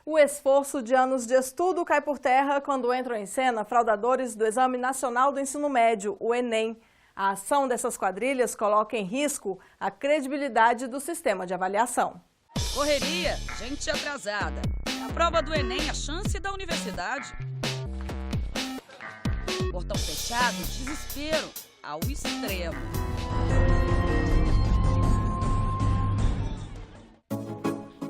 O esforço de anos de estudo cai por terra quando entram em cena fraudadores do Exame Nacional do Ensino Médio, o Enem. A ação dessas quadrilhas coloca em risco a credibilidade do sistema de avaliação. Correria, gente atrasada. A prova do Enem, a chance da universidade. Portão fechado, desespero ao extremo.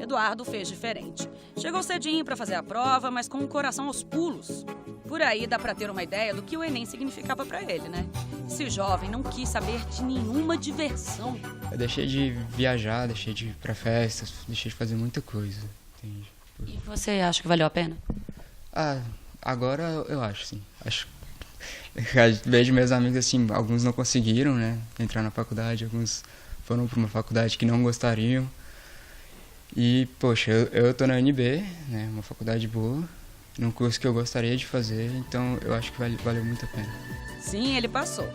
Eduardo fez diferente. Chegou cedinho para fazer a prova, mas com o coração aos pulos. Por aí dá para ter uma ideia do que o Enem significava para ele, né? Esse jovem não quis saber de nenhuma diversão. Eu deixei de viajar, deixei de ir para festas, deixei de fazer muita coisa, entende? E você acha que valeu a pena? Agora eu acho, sim. Vejo meus amigos assim, alguns não conseguiram, né, entrar na faculdade, alguns foram para uma faculdade que não gostariam. E, poxa, eu tô na UNB, né, uma faculdade boa, num curso que eu gostaria de fazer, então eu acho que valeu muito a pena. Sim, ele passou.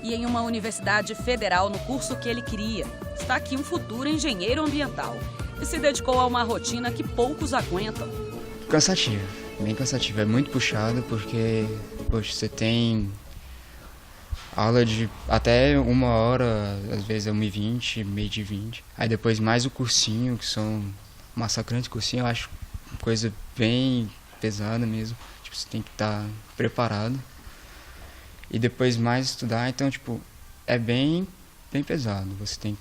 E em uma universidade federal no curso que ele queria. Está aqui um futuro engenheiro ambiental e se dedicou a uma rotina que poucos aguentam. Cansativo, bem cansativo, é muito puxado porque, poxa, você tem aula de até 1 hora, às vezes é 1h20, meio de 20. Aí depois mais o cursinho, que são massacrantes cursinho, eu acho coisa bem pesada mesmo. Tipo, você tem que estar preparado. E depois mais estudar, então, tipo, é bem pesado. Você tem que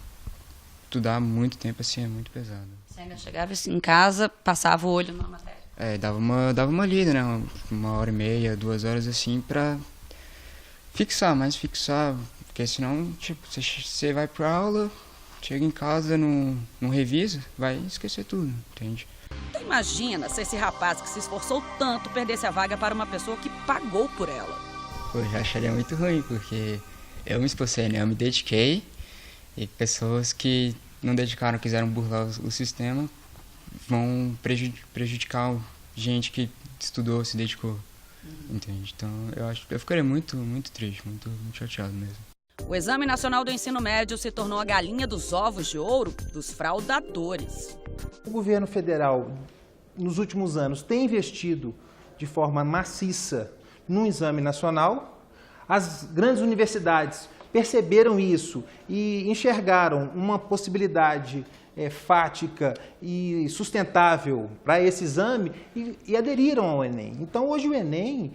estudar muito tempo assim, é muito pesado. Você ainda chegava assim, em casa, passava o olho na matéria? Dava uma lida, né? 1h30, 2 horas assim, pra fixar, porque senão, tipo, você vai pra aula, chega em casa, não revisa, vai esquecer tudo, entende? Então imagina se esse rapaz que se esforçou tanto perdesse a vaga para uma pessoa que pagou por ela. Pô, eu acharia muito ruim, porque eu me esforcei, né? Eu me dediquei, e pessoas que não dedicaram, quiseram burlar o sistema, vão prejudicar gente que estudou, se dedicou. Entende? Então, eu ficaria muito triste, muito chateado mesmo. O Exame Nacional do Ensino Médio se tornou a galinha dos ovos de ouro dos fraudadores. O governo federal, nos últimos anos, tem investido de forma maciça no exame nacional. As grandes universidades perceberam isso e enxergaram uma possibilidade fática e sustentável para esse exame e aderiram ao Enem. Então, hoje o Enem,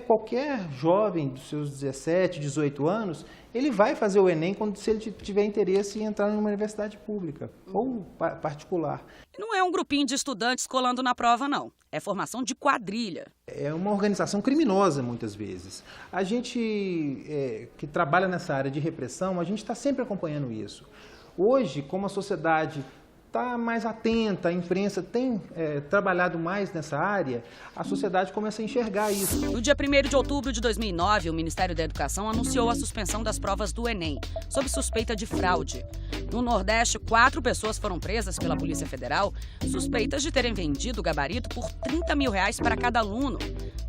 qualquer jovem dos seus 17, 18 anos, ele vai fazer o Enem se ele tiver interesse em entrar numa universidade pública ou particular. Não é um grupinho de estudantes colando na prova, não. É formação de quadrilha. É uma organização criminosa, muitas vezes. A gente que trabalha nessa área de repressão, a gente está sempre acompanhando isso. Hoje, como a sociedade está mais atenta, a imprensa tem trabalhado mais nessa área, a sociedade começa a enxergar isso. No dia 1º de outubro de 2009, o Ministério da Educação anunciou a suspensão das provas do Enem, sob suspeita de fraude. No Nordeste, 4 pessoas foram presas pela Polícia Federal, suspeitas de terem vendido o gabarito por R$30 mil para cada aluno.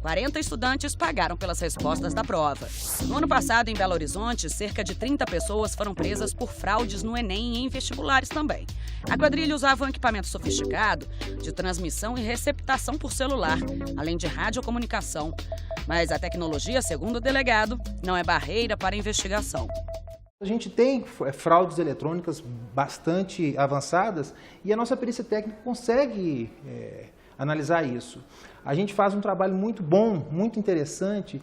40 estudantes pagaram pelas respostas da prova. No ano passado, em Belo Horizonte, cerca de 30 pessoas foram presas por fraudes no Enem e em vestibulares também. A quadrilha usava um equipamento sofisticado de transmissão e receptação por celular, além de radiocomunicação. Mas a tecnologia, segundo o delegado, não é barreira para a investigação. A gente tem fraudes eletrônicas bastante avançadas e a nossa perícia técnica consegue analisar isso. A gente faz um trabalho muito bom, muito interessante,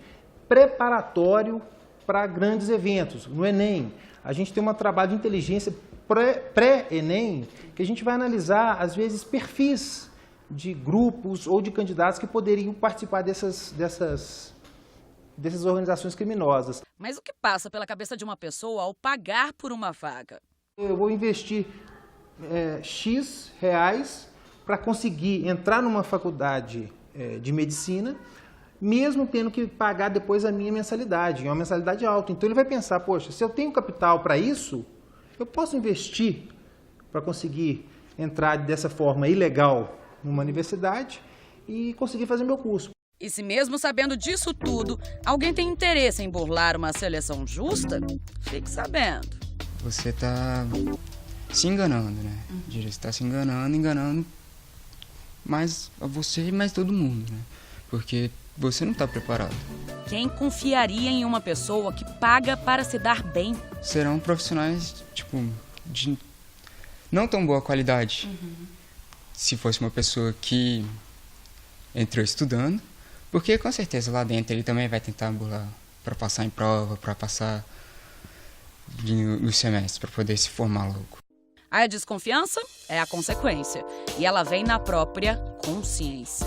preparatório para grandes eventos. No Enem, a gente tem um trabalho de inteligência pré-Enem, que a gente vai analisar, às vezes, perfis de grupos ou de candidatos que poderiam participar dessas organizações criminosas. Mas o que passa pela cabeça de uma pessoa ao pagar por uma vaga? Eu vou investir X reais para conseguir entrar numa faculdade de medicina, mesmo tendo que pagar depois a minha mensalidade, é uma mensalidade alta. Então ele vai pensar, poxa, se eu tenho capital para isso, eu posso investir para conseguir entrar dessa forma ilegal numa universidade e conseguir fazer meu curso. E se mesmo sabendo disso tudo, alguém tem interesse em burlar uma seleção justa, fique sabendo. Você está se enganando, né? Você está se enganando mais a você e mais todo mundo, né? Porque você não está preparado. Quem confiaria em uma pessoa que paga para se dar bem? Serão profissionais, tipo, de não tão boa qualidade. Se fosse uma pessoa que entrou estudando, porque com certeza lá dentro ele também vai tentar burlar para passar em prova, para passar nos semestres, para poder se formar logo. A desconfiança é a consequência, e ela vem na própria consciência.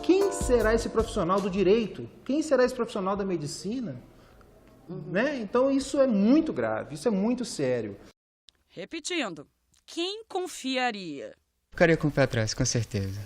Quem será esse profissional do direito? Quem será esse profissional da medicina? Né? Então isso é muito grave, isso é muito sério. Repetindo, quem confiaria? Ficaria com o pé atrás, com certeza.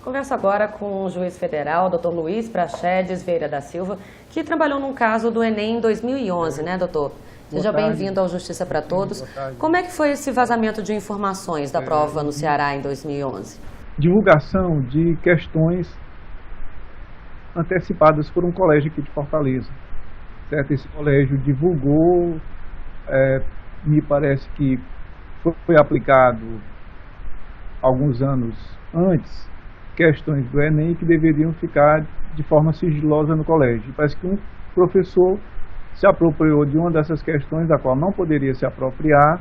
Converso agora com o juiz federal, Dr. Luiz Praxedes Vieira da Silva, que trabalhou num caso do Enem em 2011, né, doutor? Seja bem-vindo ao Justiça para Todos. Como é que foi esse vazamento de informações da prova no Ceará em 2011? Divulgação de questões antecipadas por um colégio aqui de Fortaleza. Certo? Esse colégio divulgou, me parece que foi aplicado alguns anos antes, questões do Enem que deveriam ficar de forma sigilosa no colégio. Parece que um professor se apropriou de uma dessas questões da qual não poderia se apropriar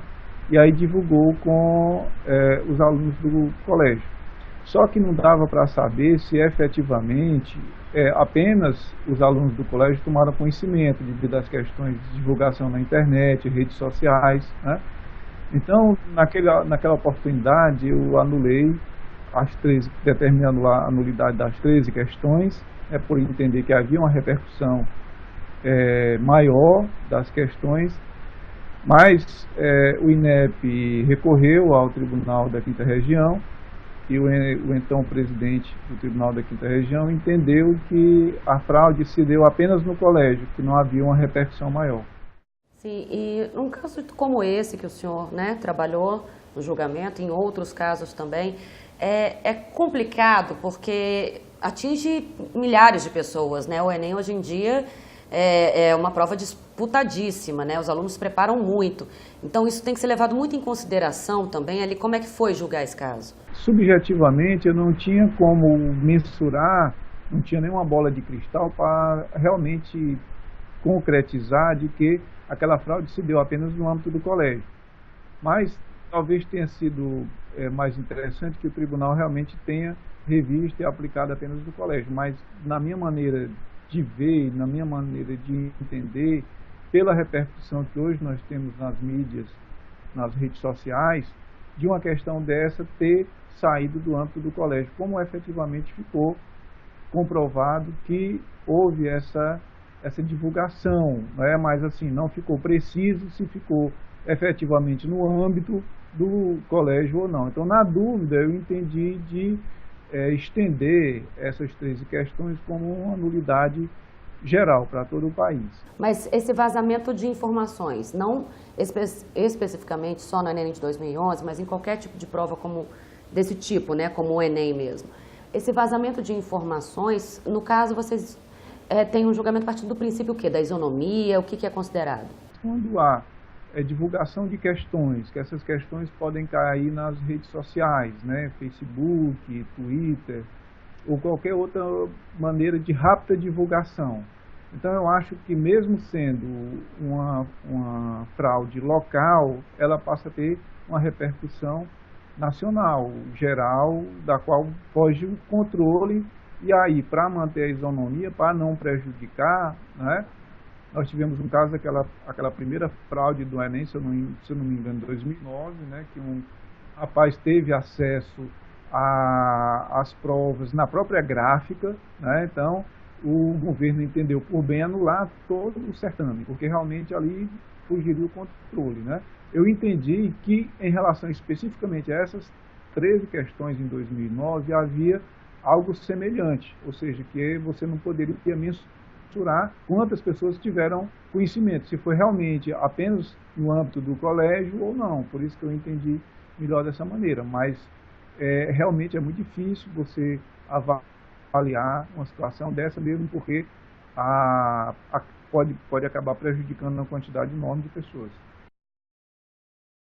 e aí divulgou com os alunos do colégio. Só que não dava para saber se efetivamente apenas os alunos do colégio tomaram conhecimento devido às questões de divulgação na internet, redes sociais, né? Então, naquela oportunidade, eu anulei as 13, determinando a nulidade das 13 questões, por entender que havia uma repercussão maior das questões, mas o INEP recorreu ao Tribunal da Quinta Região e o então presidente do Tribunal da Quinta Região entendeu que a fraude se deu apenas no colégio, que não havia uma repercussão maior. Sim, e num caso como esse que o senhor, né, trabalhou no julgamento, em outros casos também, é complicado porque atinge milhares de pessoas, né? O Enem hoje em dia é uma prova disputadíssima, né? Os alunos se preparam muito. Então isso tem que ser levado muito em consideração também ali. Como é que foi julgar esse caso? Subjetivamente eu não tinha como mensurar, não tinha nenhuma bola de cristal para realmente concretizar de que aquela fraude se deu apenas no âmbito do colégio. Mas talvez tenha sido mais interessante que o tribunal realmente tenha revisto e aplicado apenas no colégio. Mas na minha maneira de ver, na minha maneira de entender, pela repercussão que hoje nós temos nas mídias, nas redes sociais, de uma questão dessa ter saído do âmbito do colégio, como efetivamente ficou comprovado que houve essa divulgação, né? Mas assim, não ficou preciso se ficou efetivamente no âmbito do colégio ou não. Então, na dúvida, eu entendi de estender essas 13 questões como uma nulidade geral para todo o país. Mas esse vazamento de informações, não especificamente só no Enem de 2011, mas em qualquer tipo de prova desse tipo, né, como o Enem mesmo. Esse vazamento de informações, no caso, vocês têm um julgamento a partir do princípio o quê? Da isonomia? O que é considerado? Quando há divulgação de questões, que essas questões podem cair nas redes sociais, né, Facebook, Twitter, ou qualquer outra maneira de rápida divulgação. Então eu acho que mesmo sendo uma fraude local, ela passa a ter uma repercussão nacional, geral, da qual foge o controle, e aí para manter a isonomia, para não prejudicar, né, nós tivemos um caso aquela primeira fraude do Enem, se eu não me engano, em 2009, né, que um rapaz teve acesso às provas na própria gráfica, né, então o governo entendeu por bem anular todo o certame, porque realmente ali fugiria o controle, né. Eu entendi que em relação especificamente a essas 13 questões em 2009 havia algo semelhante, ou seja, que você não poderia mensurar quantas pessoas tiveram conhecimento, se foi realmente apenas no âmbito do colégio ou não. Por isso que eu entendi melhor dessa maneira, mas realmente é muito difícil você avaliar avaliar uma situação dessa, mesmo porque pode acabar prejudicando uma quantidade enorme de pessoas.